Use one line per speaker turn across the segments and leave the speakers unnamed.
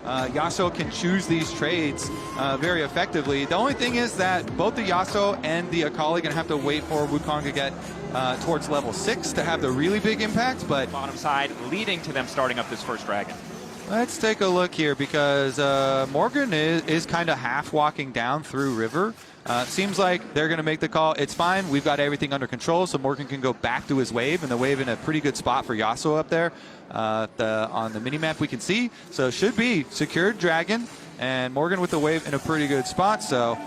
Yasuo can choose these trades very effectively. The only thing is that both the Yasuo and the Akali are going to have to wait for Wukong to get towards level 6 to have the really big impact, but
bottom side leading to them starting up this first dragon.
Let's take a look here because Morgan is kind of half walking down through river. Seems like they're going to make the call. It's fine. We've got everything under control, so Morgan can go back to his wave, and the wave in a pretty good spot for Yasuo up there. On the minimap we can see. So should be secured dragon, and Morgan with the wave in a pretty good spot. So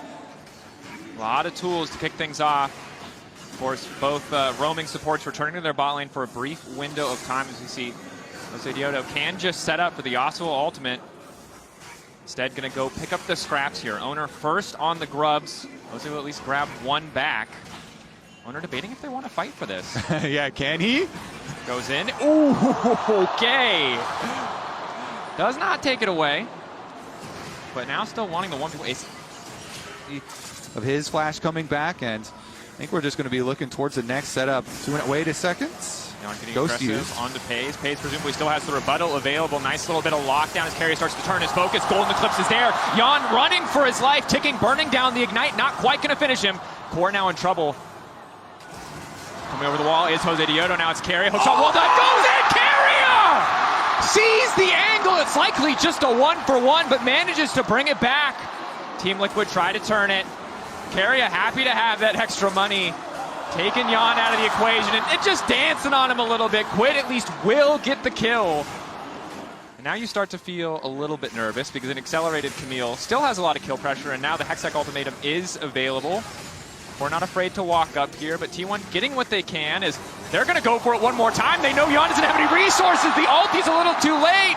a lot of tools to kick things off. Of course, both roaming supports returning to their bot lane for a brief window of time, as we see. Jose Diodo can just set up for the Yasuo ultimate. Instead, going to go pick up the scraps here. Owner first on the grubs. Jose will at least grab one back. Owner debating if they want to fight for this.
Yeah, can he?
Goes in. Ooh, okay. Does not take it away. But now still wanting the 1v1 ace.
Of his flash coming back, and I think we're just going to be looking towards the next setup. 2-minute to seconds.
Ghost use on to Pays. Pays presumably still has the rebuttal available. Nice little bit of lockdown as Carrier starts to turn his focus. Golden Eclipse is there. Jan running for his life, ticking, burning down the Ignite. Not quite going to finish him. Core now in trouble. Coming over the wall is Jose Diodo. Now it's Carrier. Hooks on wall dive. Goes in! Carrier! Sees the angle. It's likely just a 1-for-1, but manages to bring it back. Team Liquid try to turn it. Carrier happy to have that extra money. Taking Jan out of the equation and just dancing on him a little bit. Quid at least will get the kill. And now you start to feel a little bit nervous because an accelerated Camille still has a lot of kill pressure, and now the Hextech ultimatum is available. We're not afraid to walk up here, but T1 getting what they can is they're going to go for it one more time. They know Jan doesn't have any resources. The ulti's a little too late.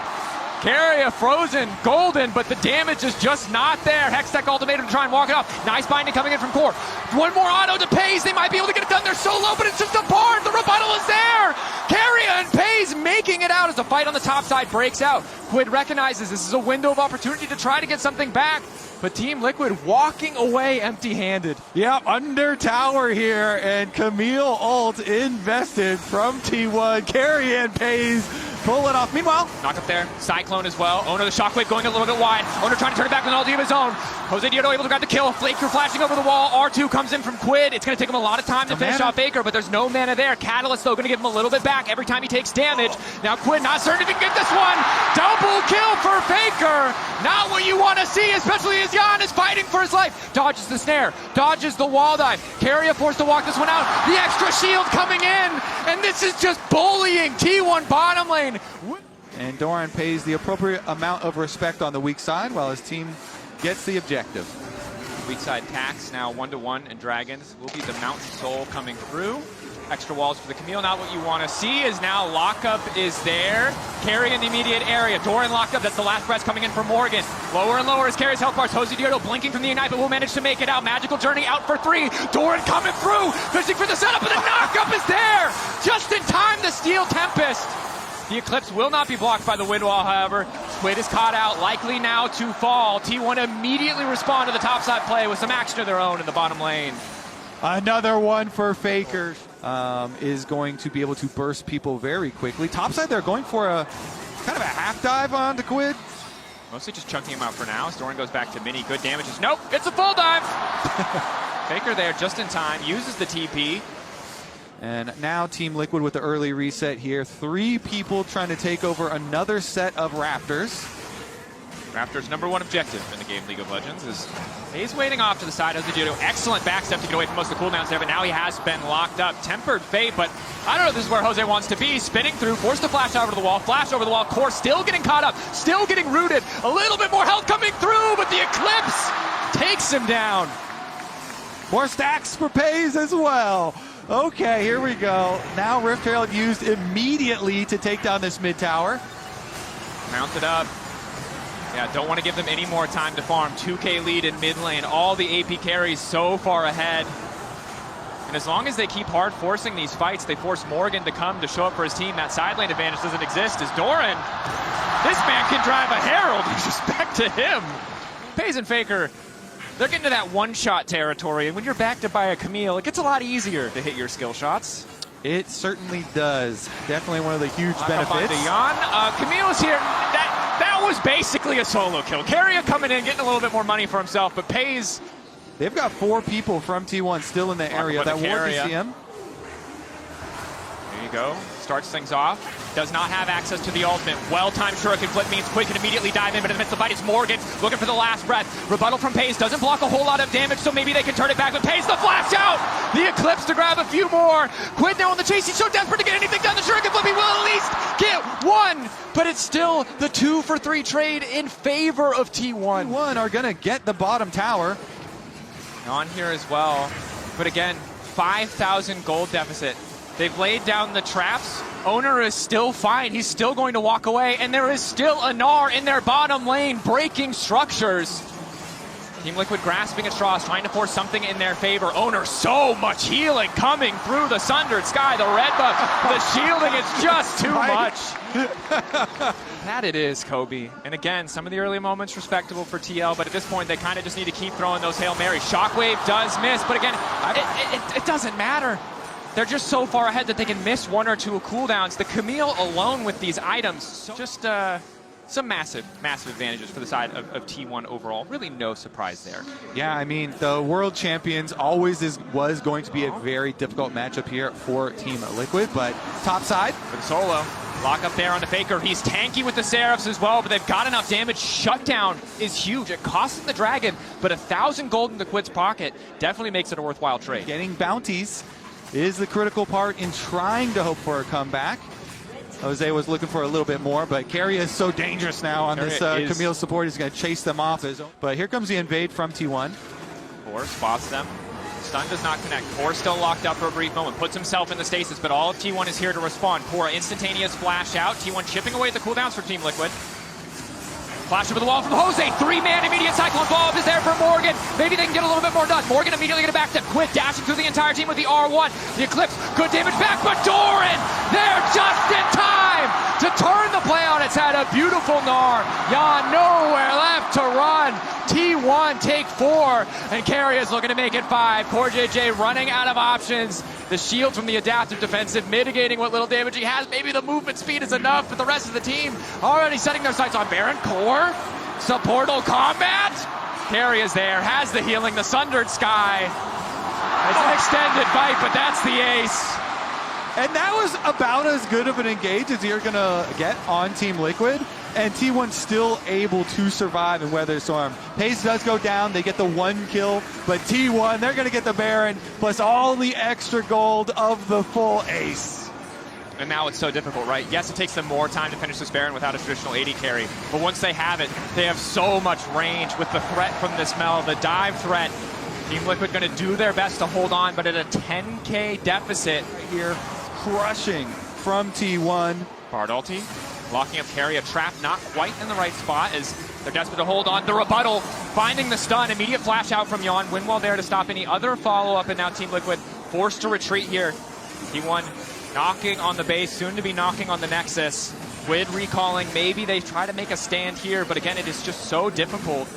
Carrier frozen, golden, but the damage is just not there. Hextech ultimatum to try and walk it off. Nice binding coming in from Core. One more auto to Pays. They might be able to get it done. They're so low, but it's just a barn. The rebuttal is there. Carrier and Pays making it out as the fight on the top side breaks out. Quid recognizes this is a window of opportunity to try to get something back, but Team Liquid walking away empty-handed.
Yeah, under tower here, and Camille ult invested from T1. Carrier and Pays pull it off. Meanwhile,
knock up there. Cyclone as well. Owner the shockwave going a little bit wide. Owner trying to turn it back with an ulti of his own. Jose Diodo able to grab the kill. Faker flashing over the wall. R2 comes in from Quid. It's going to take him a lot of time to finish off Faker, but there's no mana there. Catalyst, though, going to give him a little bit back every time he takes damage. Now Quid not certain if he can get this one. Double kill for Faker. Not what you want to see, especially as Jan is fighting for his life. Dodges the snare. Dodges the wall dive. Carrier forced to walk this one out. The extra shield coming in. And this is just bullying T1 bottom lane.
And Doran pays the appropriate amount of respect on the weak side while his team gets the objective.
Weak side tax now 1-to-1, and Dragons will be the Mountain Soul coming through. Extra walls for the Camille. Not what you want to see is now lockup is there. Carry in the immediate area. Doran locked up. That's the last press coming in for Morgan. Lower and lower as Carrier's health bars. Jose Diodo blinking from the Ignite, but will manage to make it out. Magical Journey out for 3. Doran coming through. Fishing for the setup, and the knockup is there. Just in time, the Steel Tempest. The Eclipse will not be blocked by the wind wall, however. Squid is caught out, likely now to fall. T1 immediately respond to the topside play with some action of their own in the bottom lane.
Another one for Faker. Is going to be able to burst people very quickly. Topside, they're going for a kind of a half dive on the Quid.
Mostly just chunking him out for now. Doran goes back to mini. Good damages. Nope, it's a full dive. Faker there just in time, uses the TP.
And now Team Liquid with the early reset here. 3 people trying to take over another set of Raptors.
Raptors' #1 objective in the game League of Legends is he's waiting off to the side of the Judo. Excellent backstep to get away from most of the cooldowns there, but now he has been locked up. Tempered Fate, but I don't know if this is where Jose wants to be. Spinning through, forced to flash over the wall, flash over the wall. Core still getting caught up, still getting rooted. A little bit more health coming through, but the Eclipse takes him down.
More stacks for Pays as well. Okay, here we go. Now Rift Herald used immediately to take down this mid tower.
Mounted up. Yeah, don't want to give them any more time to farm. 2K lead in mid lane. All the AP carries so far ahead. And as long as they keep hard forcing these fights, they force Morgan to come to show up for his team. That side lane advantage doesn't exist as Doran. This man can drive a Herald. Respect to him. Pays and Faker, they're getting to that one-shot territory. And when you're backed up by a Camille, it gets a lot easier to hit your skill shots.
It certainly does. Definitely one of the huge benefits.
Camille's here. That was basically a solo kill. Keria coming in, getting a little bit more money for himself, but Pays.
They've got 4 people from T1 still in the area. That ward to CM.
There you go. Starts things off. Does not have access to the ultimate. Well-timed shuriken flip means Quick can immediately dive in, but in the midst of the fight, it's Morgan looking for the last breath. Rebuttal from Pays doesn't block a whole lot of damage, so maybe they can turn it back, but Pays the flash out! The Eclipse to grab a few more. Quid now on the chase. He's so desperate to get anything done. The shuriken flip, he will at least get one, but it's still the 2-for-3 trade in favor of T1.
T1 are going to get the bottom tower.
On here as well, but again, 5,000 gold deficit. They've laid down the traps. Owner is still fine. He's still going to walk away, and there is still a Gnar in their bottom lane breaking structures. Team Liquid grasping at straws, trying to force something in their favor. Owner, so much healing coming through the Sundered Sky. The red buff, the shielding, it's just too much. That it is, Kobe. And again, some of the early moments respectable for TL, but at this point, they kind of just need to keep throwing those Hail Marys. Shockwave does miss, but again, it doesn't matter. They're just so far ahead that they can miss 1 or 2 cooldowns. The Camille alone with these items, just some massive, massive advantages for the side of T1 overall. Really no surprise there. Yeah,
I mean, the World Champions was going to be a very difficult matchup here for Team Liquid, but top side.
For the solo. Lock up there on the Faker. He's tanky with the Seraphs as well, but they've got enough damage. Shutdown is huge. It costs them the Dragon, but 1,000 gold in the Quid's pocket definitely makes it a worthwhile trade.
Getting bounties is the critical part in trying to hope for a comeback. Jose was looking for a little bit more, but Keria is so dangerous now on this Camille support. He's going to chase them off. But here comes the invade from T1.
Four spots them. Stun does not connect. Core still locked up for a brief moment. Puts himself in the stasis, but all of T1 is here to respond. Core instantaneous flash out. T1 chipping away at the cooldowns for Team Liquid. Flash over the wall from Jose. 3-man immediate cyclone follow-up is there for Morgan. Maybe they can get a little bit more done. Morgan immediately get it back to Quid, dashing through the entire team with the R1. The Eclipse, good damage back, but Doran there just in time to turn the play on its head. A beautiful Gnar. Jan nowhere left to run. T1 take 4, and Keria is looking to make it 5. Core JJ running out of options. The shield from the adaptive defensive mitigating what little damage he has. Maybe the movement speed is enough, but the rest of the team already setting their sights on Baron. Core, supportal combat. Keria's there, has the healing, the Sundered Sky. It's an extended fight, but that's the ace.
And that was about as good of an engage as you're going to get on Team Liquid. And T1 still able to survive and weather the storm. Pace does go down, they get the 1 kill, but T1, they're going to get the Baron, plus all the extra gold of the full ace.
And now it's so difficult, right? Yes, it takes them more time to finish this Baron without a traditional AD carry, but once they have it, they have so much range with the threat from this Mel, the dive threat. Team Liquid going to do their best to hold on, but at a 10k deficit.
Here, crushing from T1.
Bard ulti. Locking up Keria, trap not quite in the right spot as they're desperate to hold on. The rebuttal, finding the stun, immediate flash out from Jan. Winwell there to stop any other follow-up, and now Team Liquid forced to retreat here. T1 knocking on the base, soon to be knocking on the Nexus. Quid recalling, maybe they try to make a stand here, but again, it is just so difficult.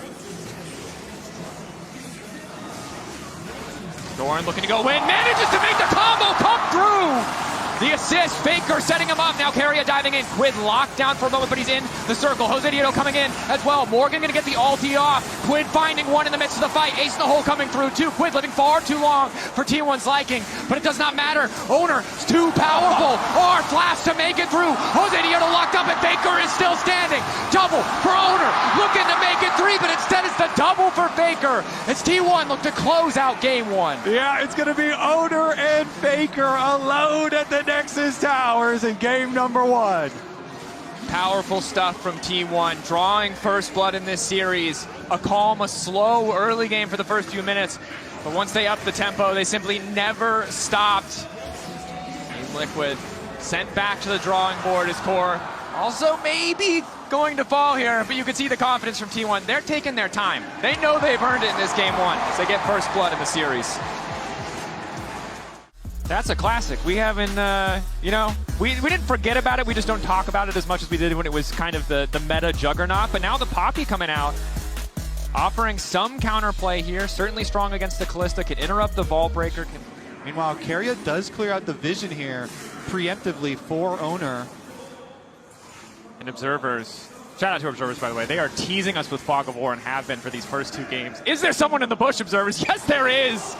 Doran looking to go in, manages to make the combo come through! The assist, Faker setting him up. Now Keria diving in. Quid locked down for a moment, but he's in the circle. Jose Dieto coming in as well. Morgan going to get the ulti off. Quid finding one in the midst of the fight. Ace in the hole coming through too. Quid living far too long for T1's liking, but it does not matter. Owner is too powerful. R flash to make it through. Jose Dieto locked up, and Faker is still standing. Double for Owner, looking to make it 3, but instead it's the double for Faker. It's T1 look to close out game 1.
Yeah, it's going to be Owner and Faker alone at the Nexus Towers in game number 1.
Powerful stuff from T1, drawing first blood in this series. A calm, a slow early game for the first few minutes, but once they upped the tempo, they simply never stopped. Team Liquid sent back to the drawing board as Core also maybe going to fall here, but you can see the confidence from T1. They're taking their time. They know they've earned it in this game 1 as they get first blood in the series. That's a classic. We haven't, we didn't forget about it. We just don't talk about it as much as we did when it was kind of the meta juggernaut. But now the Poppy coming out, offering some counterplay here. Certainly strong against the Callista, can interrupt the Vault Breaker.
Meanwhile, Keria does clear out the vision here preemptively for Owner.
And Observers Shout out to Observers, by the way. They are teasing us with Fog of War and have been for these first 2 games. Is there someone in the bush, Observers? Yes, there is.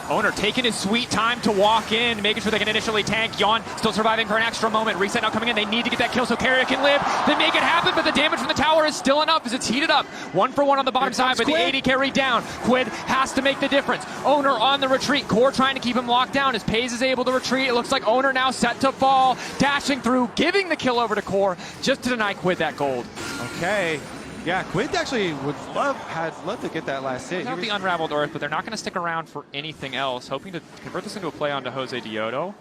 Owner taking his sweet time to walk in, making sure they can initially tank. Yawn still surviving for an extra moment. Reset now coming in. They need to get that kill so Carrier can live. They make it happen, but the damage from the tower is still enough as it's heated up. 1 for 1 on the bottom side, but the 80 carry down. Quid has to make the difference. Owner on the retreat. Core trying to keep him locked down as Pays is able to retreat. It looks like Owner now set to fall. Dashing through, giving the kill over to Core just to deny Quid that gold.
Okay. Yeah, Quid actually had loved to get that last hit.
Not the Unraveled Earth, but they're not going to stick around for anything else. Hoping to convert this into a play onto Jose Diodo.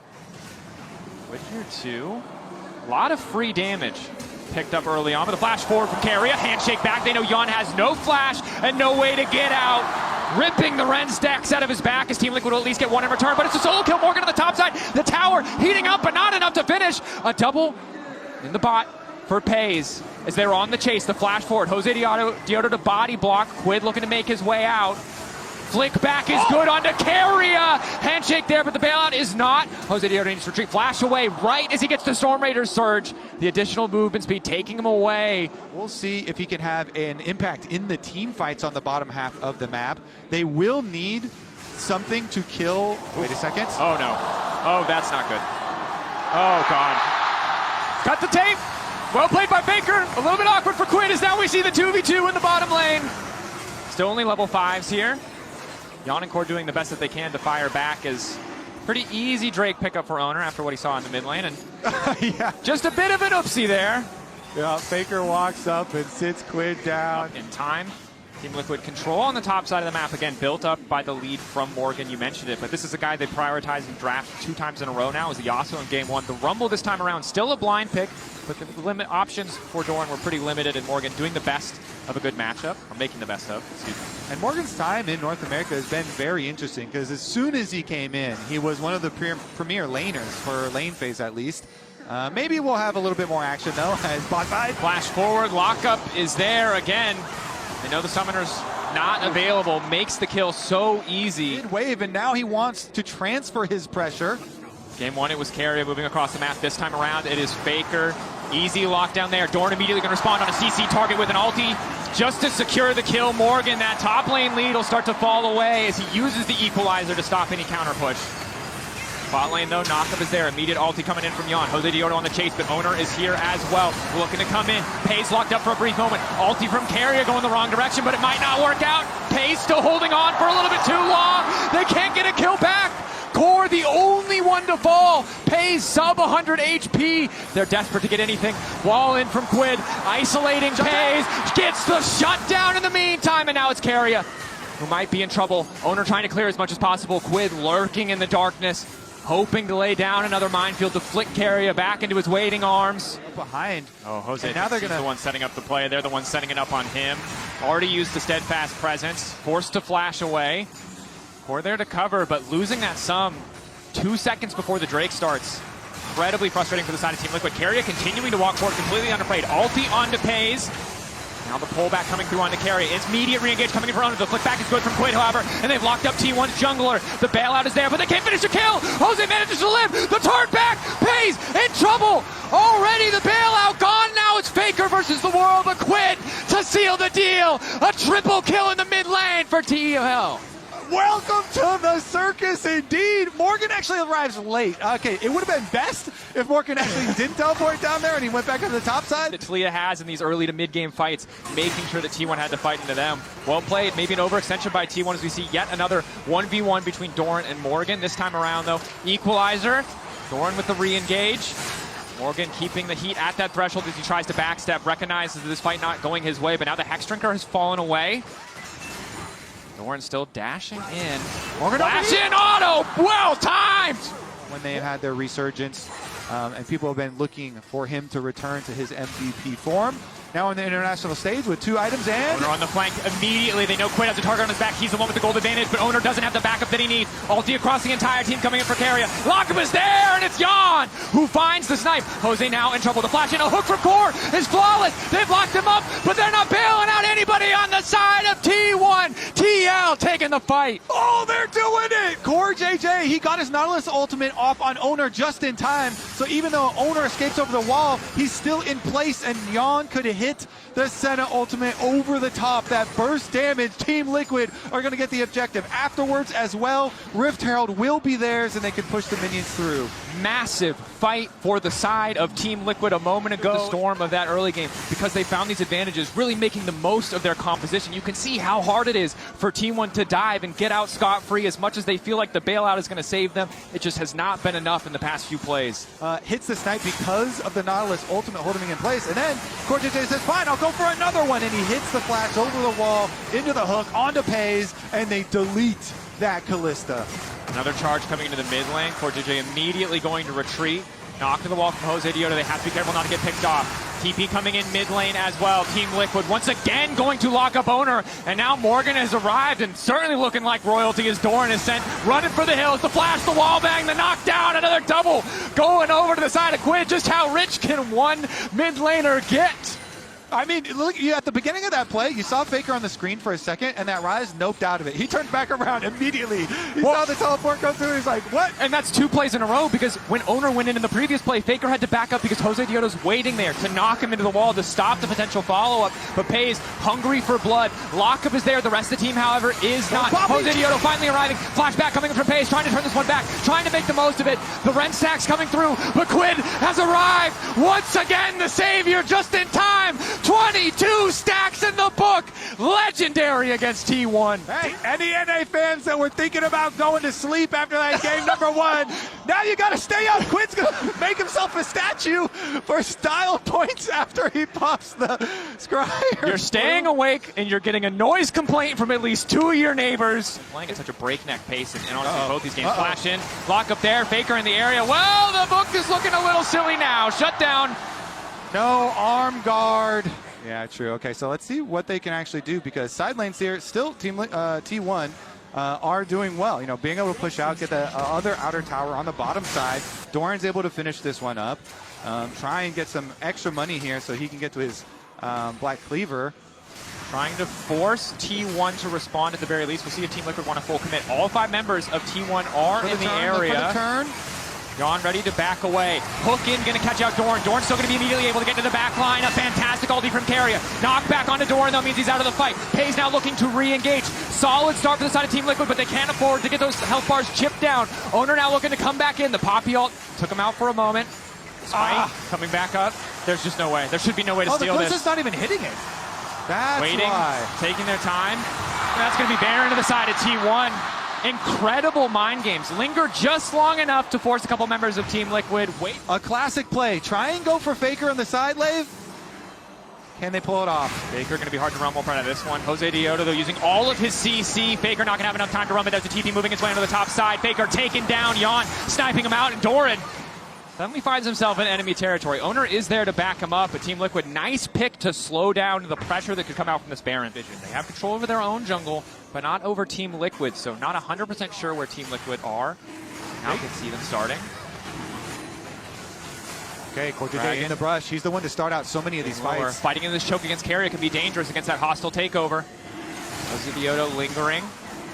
Quid here too. A lot of free damage picked up early on, but the flash forward from Carrier. Handshake back. They know Yawn has no flash and no way to get out. Ripping the Ren stacks out of his back as Team Liquid will at least get 1 in return, but it's a solo kill. Morgan on the top side. The tower heating up, but not enough to finish. A double in the bot for Pays as they're on the chase. The flash forward. Jose Diodo to body block. Quid looking to make his way out. Flick back is good onto Carrier. Handshake there, but the bailout is not. Jose Diodo needs to retreat. Flash away right as he gets the Storm Raider's surge. The additional movement speed taking him away.
We'll see if he can have an impact in the team fights on the bottom half of the map. They will need something to kill. Wait a second.
Oh, no. Oh, that's not good. Oh, God. Cut the tape. Well played by Faker. A little bit awkward for Quid as now we see the 2v2 in the bottom lane. Still only level 5s here. Yawn and Core doing the best that they can to fire back as pretty easy Drake pickup for Owner after what he saw in the mid lane. And
yeah,
just a bit of an oopsie there.
Yeah, Faker walks up and sits Quid down.
Up in time. Team Liquid control on the top side of the map, again, built up by the lead from Morgan. You mentioned it, but this is a guy they prioritize and draft 2 times in a row now. Is the Yasuo in game 1. The Rumble this time around, still a blind pick, but the limit options for Doran were pretty limited, and Morgan doing the best of a good matchup, or making the best of, excuse me.
And Morgan's time in North America has been very interesting because as soon as he came in, he was one of the premier laners for lane phase at least. Maybe we'll have a little bit more action though as bot side.
Flash forward, lockup is there again. They know the summoner's not available, makes the kill so easy.
Mid wave, and now he wants to transfer his pressure.
Game 1, it was Carrier moving across the map. This time around, it is Faker. Easy lockdown there. Doran immediately going to respond on a CC target with an ulti just to secure the kill. Morgan, that top lane lead will start to fall away as he uses the equalizer to stop any counter push. Bot lane though, knockup is there. Immediate ulti coming in from Yawn. Jose Diodo on the chase, but Owner is here as well. Looking to come in. Pays locked up for a brief moment. Ulti from Carrier going the wrong direction, but it might not work out. Pays still holding on for a little bit too long. They can't get a kill back. Core the only one to fall. Pays sub 100 HP. They're desperate to get anything. Wall in from Quid. Isolating Pays. Gets the shutdown in the meantime, and now it's Carrier who might be in trouble. Owner trying to clear as much as possible. Quid lurking in the darkness, hoping to lay down another minefield to flick Carrier back into his waiting arms.
Behind.
Oh, Jose,
and now they're
the one setting up the play. They're the ones setting it up on him. Already used the steadfast presence. Forced to flash away. Core there to cover, but losing that sum 2 seconds before the Drake starts. Incredibly frustrating for the side of Team Liquid. Carrier continuing to walk forward, completely underplayed. Ulti onto Pays. Now the pullback coming through onto Carrier. It's immediate re-engage coming in for Owner. The flick back is good from Quid, however, and they've locked up T1's jungler. The bailout is there, but they can't finish the kill. Jose manages to live. The turn back. Pays in trouble. Already the bailout gone. Now it's Faker versus the world of Quid to seal the deal. A triple kill in the mid lane for TL.
Welcome to the circus, indeed. Morgan actually arrives late. Okay, it would have been best if Morgan actually didn't teleport down there and he went back on the top side.
That Talia has in these early to mid-game fights, making sure that T1 had to fight into them. Well played, maybe an overextension by T1 as we see yet another 1v1 between Doran and Morgan. This time around, though, equalizer. Doran with the re-engage. Morgan keeping the heat at that threshold as he tries to backstep, recognizes this fight not going his way, but now the Hex Drinker has fallen away. Doran still dashing in.
Morgan
Flash in auto! Well timed!
When they had their resurgence, and people have been looking for him to return to his MVP form. Now on the international stage with 2 items and...
Owner on the flank immediately. They know Quid has a target on his back. He's the one with the gold advantage, but Owner doesn't have the backup that he needs. Ulti across the entire team coming in for Carrier. Lockup is there, and it's Yawn who finds the snipe. Jose now in trouble. The flash in. A hook from Core is flawless. They've locked him up, but they're not bailing out anybody on the side of T1. TL taking the fight.
Oh, they're doing it! Core JJ, he got his Nautilus ultimate off on Owner just in time. So even though Owner escapes over the wall, he's still in place, and Jan could hit the Senna ultimate over the top. That burst damage, Team Liquid are going to get the objective. Afterwards as well, Rift Herald will be theirs, and they can push the minions through.
Massive fight for the side of Team Liquid a moment ago. The storm of that early game, because they found these advantages, really making the most of their composition. You can see how hard it is for Team 1 to dive and get out scot-free. As much as they feel like the bailout is going to save them, it just has not been enough in the past few plays.
Hits the snipe because of the Nautilus ultimate holding him in place, and then Core JJ says, fine, I'll go for another one, and he hits the flash over the wall, into the hook, onto Pays, and they delete that Callista.
Another charge coming into the mid lane. Core JJ immediately going to retreat. Knock to the wall from Jose Dioto. They have to be careful not to get picked off. TP coming in mid lane as well. Team Liquid once again going to lock up Owner. And now Morgan has arrived and certainly looking like royalty as Doran is sent. Running for the hills. The flash, the wall bang, the knockdown. Another double going over to the side of Quid. Just how rich can one mid laner get?
I mean, look, at the beginning of that play, you saw Faker on the screen for a second, and that Ryze noped out of it. He turned back around immediately. He saw the teleport go through. He's like, what?
And that's 2 plays in a row, because when Owner went in the previous play, Faker had to back up because Jose Dioto's waiting there to knock him into the wall to stop the potential follow-up. But Pays hungry for blood. Lockup is there. The rest of the team, however, is not. Jose Dioto finally arriving. Flashback coming from Pays, trying to turn this one back, trying to make the most of it. The Ren stacks coming through, but Quid has arrived. Once again, the savior just in time. 22 stacks in the book. Legendary against T1.
Hey, any NA fans that were thinking about going to sleep after that game number 1, now you got to stay up. Quid's going to make himself a statue for style points after he pops the Scryer.
You're staying awake, and you're getting a noise complaint from at least 2 of your neighbors. Playing at such a breakneck pace, and honestly, both these games flash in. Lock up there. Faker in the area. Well, the book is looking a little silly now. Shut down.
No arm guard. Yeah, true. Okay, so let's see what they can actually do, because side lanes here, still T1 are doing well. You know, being able to push out, get the other outer tower on the bottom side. Doran's able to finish this one up. Try and get some extra money here so he can get to his Black Cleaver.
Trying to force T1 to respond at the very least. We'll see if Team Liquid want a full commit. All 5 members of T1 are in the area. Jan ready to back away. Hook in, going to catch out Doran. Doran's still going to be immediately able to get to the back line. A fantastic ulti from Carrier. Knock back onto Doran, though, means he's out of the fight. Pays now looking to re-engage. Solid start for the side of Team Liquid, but they can't afford to get those health bars chipped down. Owner now looking to come back in. The Poppy ult took him out for a moment. Spike coming back up. There's just no way. There should be no way to steal this.
The Glista's not even hitting it. That's
waiting,
why.
Taking their time. That's going to be Baron to the side of T1. Incredible mind games. Linger just long enough to force a couple members of Team Liquid. Wait.
A classic play. Try and go for Faker on the side lane. Can they pull it off?
Faker going to be hard to run more part of this one. Jose Dioto, though, using all of his CC. Faker not going to have enough time to run, but there's a TP moving its way onto the top side. Faker taken down. Jan sniping him out, and Doran suddenly finds himself in enemy territory. Owner is there to back him up, but Team Liquid, nice pick to slow down the pressure that could come out from this Baron vision. They have control over their own jungle, but not over Team Liquid, so not 100% sure where Team Liquid are. Now you can see them starting.
Okay, Core JJ in the brush. He's the one to start out so many of these fights.
Fighting in this choke against Carrier can be dangerous against that hostile takeover. Jose Dioto lingering.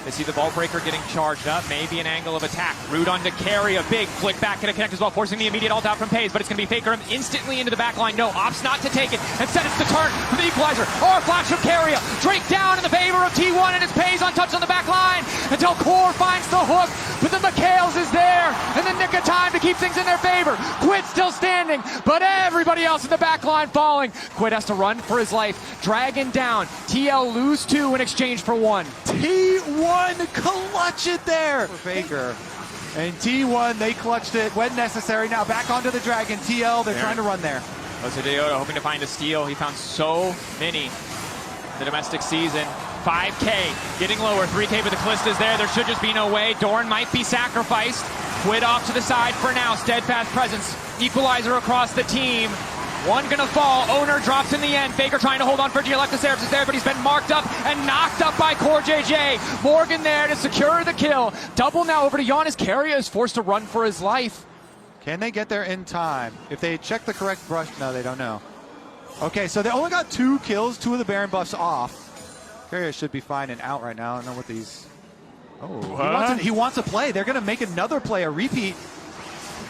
They see the ball breaker getting charged up. Maybe an angle of attack. Root onto Carry. A big flick back to connect as well, forcing the immediate ult out from Pays, but it's going to be Faker instantly into the back line. No, opts not to take it. Instead, it's the turn for the equalizer. Or a flash from Carrier. Drake down in the favor of T1, and it's Pays untouched on the back line until Core finds the hook. But the McHale's is there in the nick of time to keep things in their favor. Quid still standing, but everybody else in the back line falling. Quid has to run for his life. Dragon down. TL lose 2 in exchange for 1.
T1 clutch it there for Faker. And T1, they clutched it when necessary. Now back onto the Dragon. TL, they're trying to run there.
Jose Dioto hoping to find a steal. He found so many in the domestic season. 5K, getting lower. 3K, but the Callista's there. There should just be no way. Doran might be sacrificed. Quid off to the side for now. Steadfast presence. Equalizer across the team. One gonna fall. Owner drops in the end. Faker trying to hold on for Gialactasaurus is there, but he's been marked up and knocked up by Core JJ. Morgan there to secure the kill. Double now over to Giannis. Carrier is forced to run for his life.
Can they get there in time? If they check the correct brush, no, they don't know. Okay, so they only got 2 kills, 2 of the Baron buffs off. Carrier should be fine and out right now. I don't know what these...
What?
He wants a play. They're going to make another play, a repeat.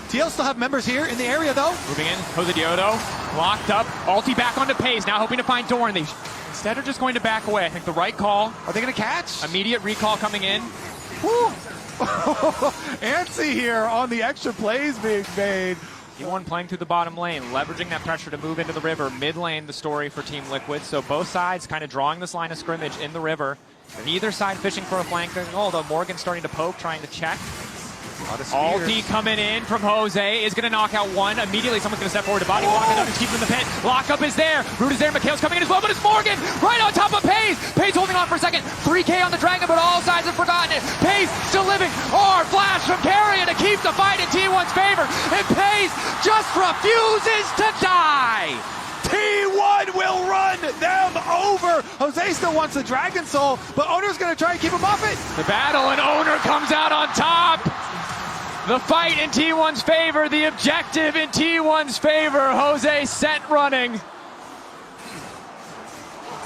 TL still have members here in the area, though.
Moving in, Jose Diodo, locked up. Ulti back onto Pace, now hoping to find Doran. They instead are just going to back away. I think the right call.
Are they going to catch?
Immediate recall coming in.
Woo! Antsy here on the extra plays being made.
T1 playing through the bottom lane, leveraging that pressure to move into the river. Mid lane, the story for Team Liquid. So both sides kind of drawing this line of scrimmage in the river. And either side fishing for a flank, although Morgan's starting to poke, trying to check. Ulti coming in from Jose is going to knock out one. Immediately someone's going to step forward to body block another to keep him in the pit. Lockup is there. Root is there. Mikhail's coming in as well, but it's Morgan right on top of Pace. Pace holding on for a second. 3K on the Dragon, but all sides have forgotten it. Pace still living. Flash from Carrier to keep the fight in T1's favor. And Pace just refuses to die.
T1 will run them over. Jose still wants the Dragon Soul, but Owner's going to try and keep him off it.
The battle, and Owner comes out on top. The fight in T1's favor, the objective in T1's favor. Jose sent running.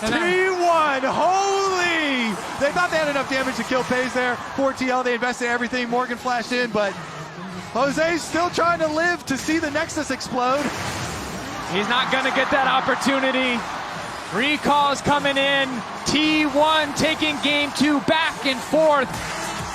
T1, holy! They thought they had enough damage to kill Pace there. For TL, they invested everything. Morgan flashed in, but Jose's still trying to live to see the Nexus explode.
He's not going to get that opportunity. Recalls coming in. T1 taking game 2 back and forth.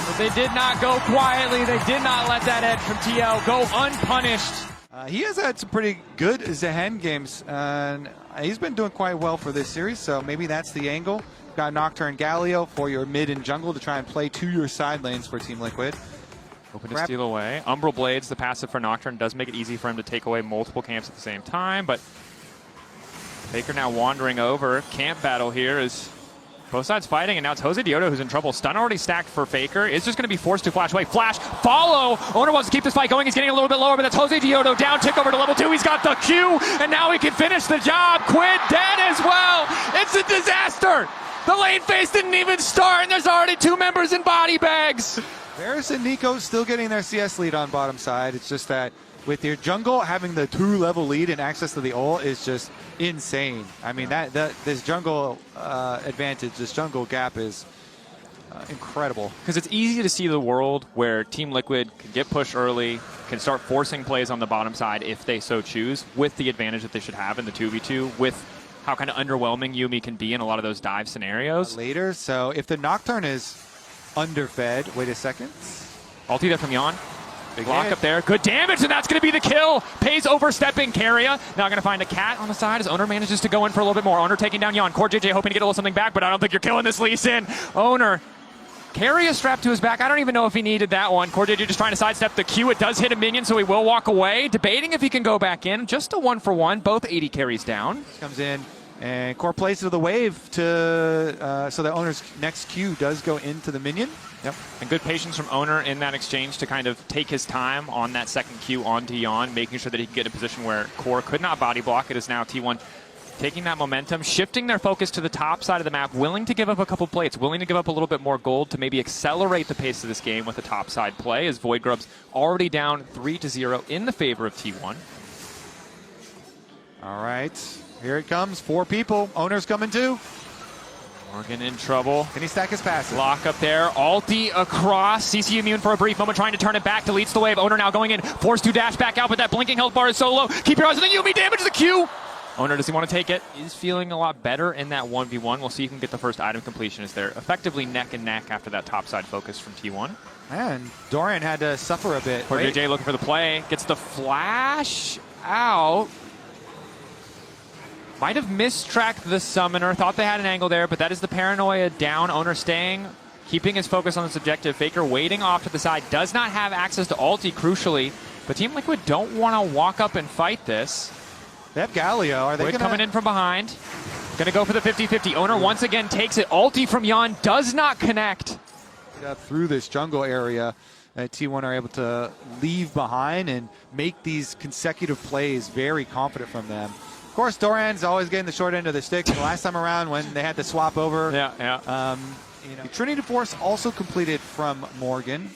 But they did not go quietly. They did not let that edge from TL go unpunished.
He has had some pretty good Zehen games, and he's been doing quite well for this series, so maybe that's the angle. Got Nocturne Galio for your mid and jungle to try and play to your side lanes for Team Liquid.
Open to steal away. Umbral Blades, the passive for Nocturne, does make it easy for him to take away multiple camps at the same time, but Faker now wandering over. Camp battle here is both sides fighting, and now it's Jose Diodo who's in trouble. Stun already stacked for Faker. Is just going to be forced to flash away. Flash, follow. Owner wants to keep this fight going. He's getting a little bit lower, but that's Jose Diodo down. Tick over to level 2. He's got the Q, and now he can finish the job. Quid dead as well. It's a disaster. The lane phase didn't even start, and there's already 2 members in body bags.
Varus and Nico still getting their CS lead on bottom side. It's just that with your jungle having the 2-level lead and access to the ult is just insane. I mean, this jungle advantage, this jungle gap is incredible.
Because it's easy to see the world where Team Liquid can get pushed early, can start forcing plays on the bottom side if they so choose, with the advantage that they should have in the 2v2, with how kind of underwhelming Yuumi can be in a lot of those dive scenarios.
Later, so if the Nocturne is underfed, wait a second.
Ulti there from Yon.
Big
Block
hit.
up there. Good damage, and that's going to be the kill. Pays overstepping Carrier. Now going to find a cat on the side as Owner manages to go in for a little bit more. Owner taking down Yon. Core JJ hoping to get a little something back, but I don't think you're killing this Lee Sin. Owner. Carrier strapped to his back. I don't even know if he needed that one. Core JJ just trying to sidestep the Q. It does hit a minion, so he will walk away. Debating if he can go back in. Just a 1-for-1. Both 80 carries down.
Comes in. And Core plays to the wave to so the Owner's next Q does go into the minion.
Yep. And good patience from Owner in that exchange to kind of take his time on that second Q onto Yon, making sure that he can get in a position where Core could not body block. It is now T1 taking that momentum, shifting their focus to the top side of the map, willing to give up a couple plates, willing to give up a little bit more gold to maybe accelerate the pace of this game with a top side play, as Void Grub's already down 3-0 in the favor of T1.
All right. Here it comes. 4 people. Owner's coming too.
Morgan in trouble.
Can he stack his passive?
Lock up there. Ulti across. CC immune for a brief moment, trying to turn it back. Deletes the wave. Owner now going in. Forced to dash back out, but that blinking health bar is so low. Keep your eyes on the Yuumi. Damage the Q. Owner, does he want to take it? He's feeling a lot better in that 1v1. We'll see if he can get the first item completion as they're effectively neck and neck after that topside focus from T1.
And Dorian had to suffer a bit.
Poor JJ looking for the play. Gets the flash out. Might have mistracked the summoner. Thought they had an angle there, but that is the paranoia down. Owner staying, keeping his focus on this objective. Faker waiting off to the side. Does not have access to ulti, crucially. But Team Liquid don't want to walk up and fight this.
They have Galio. Are they
Void
gonna...
coming in from behind. Going to go for the 50-50. Owner once again takes it. Ulti from Yon does not connect.
Through this jungle area that T1 are able to leave behind and make these consecutive plays very confident from them. Of course, Doran's always getting the short end of the stick. The last time around when they had to swap over.
Yeah.
Trinity Force also completed from Morgan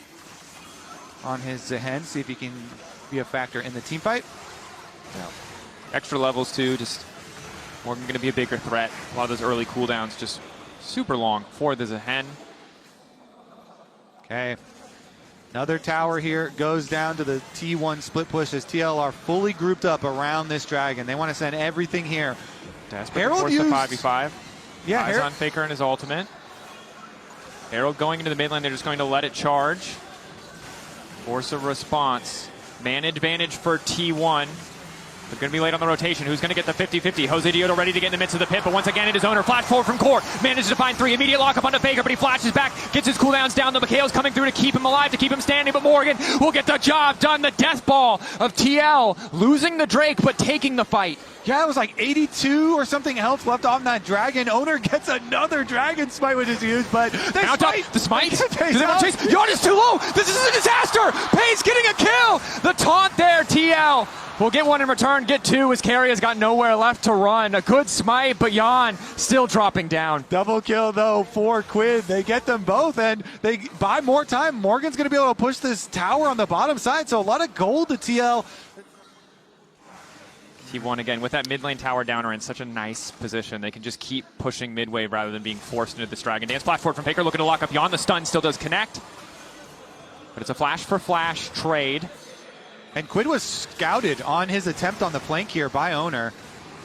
on his Zehen. See if he can be a factor in the team fight.
Yeah. Extra levels too. Just Morgan going to be a bigger threat. A lot of those early cooldowns just super long for the Zehen.
Okay. Another tower here goes down to the T1 split push as TL are fully grouped up around this dragon. They want to send everything here.
Desperate to force the 5v5.
Yeah,
Eyes on Faker and his ultimate. Herald going into the mid lane. They're just going to let it charge. Force a response. Man advantage for T1. They're going to be late on the rotation. Who's going to get the 50-50? Jose Dioto ready to get in the midst of the pit, but once again it is Owner. Flash forward from core. Manages to find 3. Immediate lockup onto Faker, but he flashes back. Gets his cooldowns down. The Mikhail's coming through to keep him alive, to keep him standing, but Morgan will get the job done. The death ball of TL. Losing the Drake, but taking the fight.
Yeah, it was like 82 or something health left on that dragon. Owner gets another dragon smite, which is used, but they smite.
The smite? Do
Pays
they want to chase? Yon is too low. This is a disaster. Pace getting a kill. The taunt there, TL. We'll get one in return, get 2 as Carry has got nowhere left to run. A good smite, but Yon still dropping down.
Double kill, though, for Quid. They get them both, and they buy more time. Morgan's going to be able to push this tower on the bottom side, so a lot of gold to TL.
T1 again with that mid lane tower downer in such a nice position. They can just keep pushing midway rather than being forced into this Dragon Dance. Flash forward from Faker, looking to lock up Yon. The stun still does connect, but it's a flash for flash trade.
And Quid was scouted on his attempt on the flank here by Owner.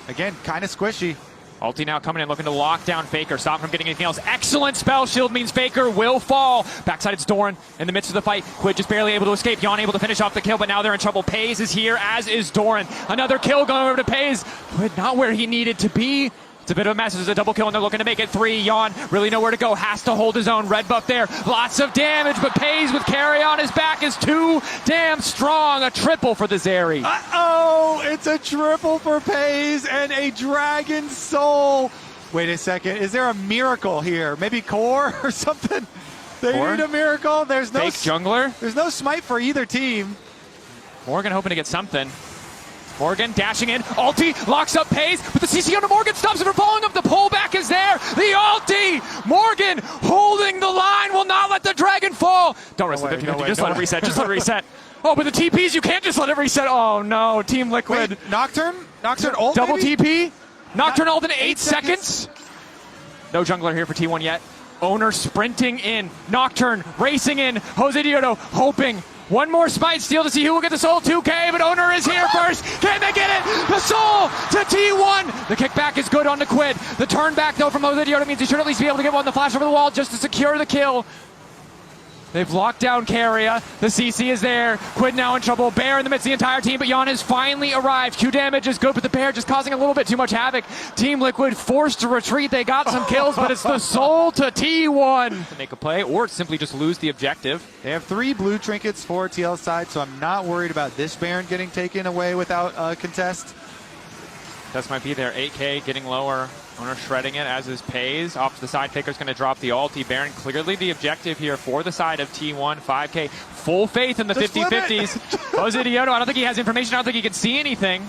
Again, kind of squishy.
Ulti now coming in, looking to lock down Faker, stop him from getting anything else. Excellent spell shield means Faker will fall. Backside it's Doran in the midst of the fight. Quid just barely able to escape. Yon able to finish off the kill, but now they're in trouble. Pays is here, as is Doran. Another kill going over to Pays. Quid not where he needed to be. It's a bit of a mess. There's a double kill, and they're looking to make it 3. Yon really nowhere to go. Has to hold his own. Red buff there. Lots of damage, but Pays with Carry on his back is too damn strong. A triple for the Zeri.
Uh-oh! It's a triple for Pays and a Dragon Soul. Wait a second. Is there a miracle here? Maybe core or something? They need a miracle. There's no
fake jungler.
There's no smite for either team.
Morgan hoping to get something. Morgan dashing in, ulti, locks up Pays, but the CC onto Morgan stops him from falling up. The pullback is there, the ulti! Morgan holding the line, will not let the dragon fall. Don't risk the 50-50, just let it reset, just let it reset. Oh, but the TPs, you can't just let it reset. Oh no, Team Liquid.
Wait, Nocturne ult
double
maybe?
TP, Nocturne ult in 8 seconds. No jungler here for T1 yet. Owner sprinting in, Nocturne racing in, Jose Dioto hoping. One more smite steal to see who will get the soul. 2K, but Owner is here first. Can they get it? The soul to T1. The kickback is good on the Quid. The turn back, though, from Jose Dioto means he should at least be able to get one. The flash over the wall just to secure the kill. They've locked down Carria. The CC is there. Quid now in trouble. Bear in the midst of the entire team, but Yon has finally arrived. Q damage is good, but the Bear just causing a little bit too much havoc. Team Liquid forced to retreat. They got some kills, but it's the soul to T1 to make a play, or simply just lose the objective.
They have 3 blue trinkets for TL side, so I'm not worried about this Baron getting taken away without a contest.
This might be their 8K getting lower. Owner shredding it, as is Pays. Off to the side, Faker's going to drop the ulti. Baron clearly the objective here for the side of T1. 5K, full faith in the 50-50s. Jose Dioto, I don't think he has information. I don't think he can see anything.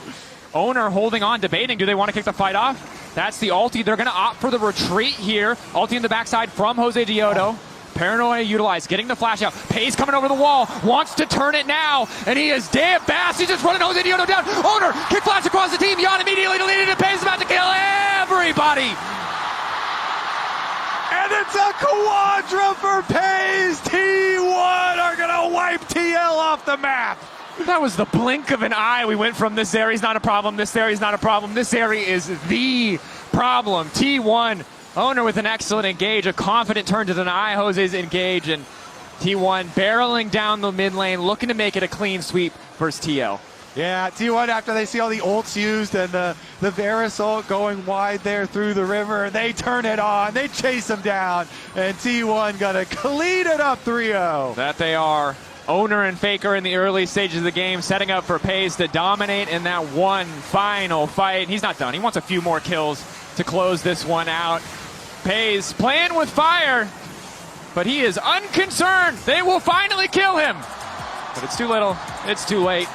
Owner holding on, debating. Do they want to kick the fight off? That's the ulti. They're going to opt for the retreat here. Ulti in the backside from Jose Dioto. Paranoia utilized, getting the flash out. Pays coming over the wall, wants to turn it now, and he is damn fast. He's just running Jose Dioto down. Owner, kick flash across the team. Yon immediately deleted it. Pays about to kill everybody.
And it's a quadra for Pays. T1 are going to wipe TL off the map.
That was the blink of an eye. We went from this area's not a problem, this area's not a problem, this area is the problem. T1, Owner with an excellent engage, a confident turn to deny Jose's engage, and T1 barreling down the mid lane, looking to make it a clean sweep versus TL.
Yeah, T1, after they see all the ults used and the Varus ult going wide there through the river, they turn it on, they chase them down, and T1 gonna clean it up 3-0.
That they are. Owner and Faker in the early stages of the game, setting up for Pays to dominate in that one final fight. He's not done. He wants a few more kills to close this one out. Pays playing with fire, but he is unconcerned. They will finally kill him. But it's too little. It's too late.